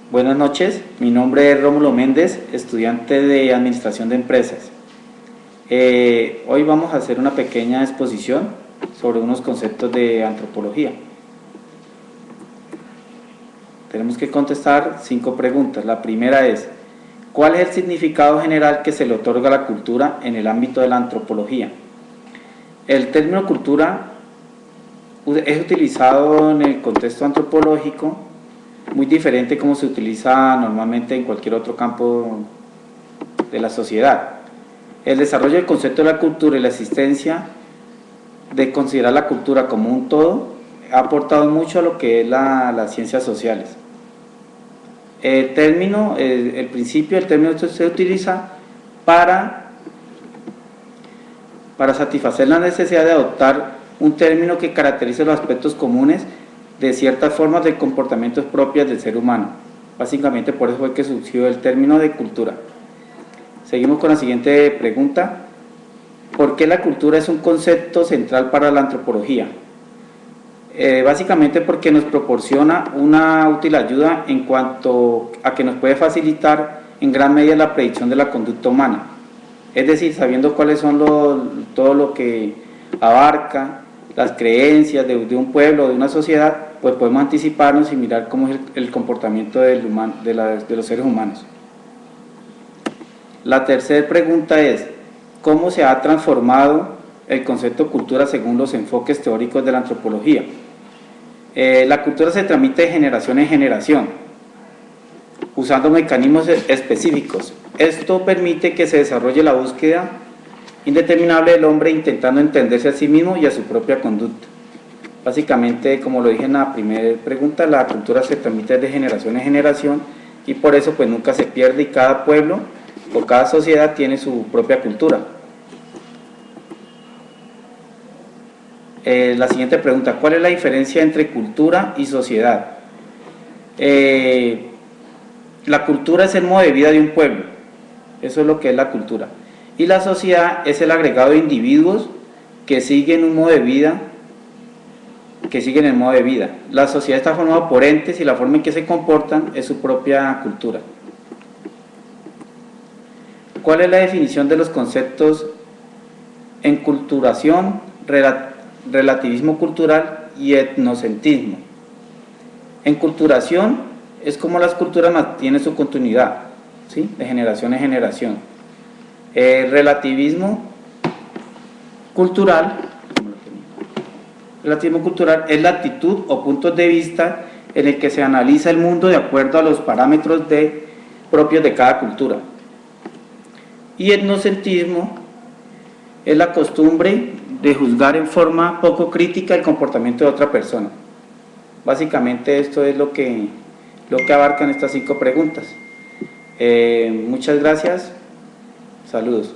Buenas noches, mi nombre es Rómulo Méndez, estudiante de Administración de Empresas. Hoy vamos a hacer una pequeña exposición sobre unos conceptos de antropología. Tenemos que contestar 5 preguntas. La primera es, ¿cuál es el significado general que se le otorga a la cultura en el ámbito de la antropología? El término cultura es utilizado en el contexto antropológico muy diferente como se utiliza normalmente en cualquier otro campo de la sociedad. El desarrollo del concepto de la cultura y la existencia de considerar la cultura como un todo ha aportado mucho a lo que es las ciencias sociales. El término se utiliza para satisfacer la necesidad de adoptar un término que caracterice los aspectos comunes de ciertas formas de comportamientos propias del ser humano. Básicamente por eso fue que surgió el término de cultura. Seguimos con la siguiente pregunta. ¿Por qué la cultura es un concepto central para la antropología? Básicamente porque nos proporciona una útil ayuda en cuanto a que nos puede facilitar en gran medida la predicción de la conducta humana. Es decir, sabiendo cuáles son todo lo que abarca las creencias de un pueblo o de una sociedad, pues podemos anticiparnos y mirar cómo es el comportamiento de los seres humanos. La tercera pregunta es, ¿cómo se ha transformado el concepto de cultura según los enfoques teóricos de la antropología? La cultura se transmite de generación en generación, usando mecanismos específicos. Esto permite que se desarrolle la búsqueda indeterminable del hombre intentando entenderse a sí mismo y a su propia conducta. Básicamente, como lo dije en la primera pregunta, la cultura se transmite de generación en generación y por eso pues nunca se pierde y cada pueblo o cada sociedad tiene su propia cultura. La siguiente pregunta, ¿cuál es la diferencia entre cultura y sociedad? La cultura es el modo de vida de un pueblo, eso es lo que es la cultura, y la sociedad es el agregado de individuos que siguen un modo de vida, el modo de vida. La sociedad está formada por entes y la forma en que se comportan es su propia cultura. ¿Cuál es la definición de los conceptos enculturación, relativismo cultural y etnocentrismo? Enculturación es como las culturas mantienen su continuidad, ¿sí?, de generación en generación. Relativismo cultural es la actitud o puntos de vista en el que se analiza el mundo de acuerdo a los parámetros propios de cada cultura. Y etnocentrismo es la costumbre de juzgar en forma poco crítica el comportamiento de otra persona. Básicamente esto es lo que abarcan estas 5 preguntas. Muchas gracias, saludos.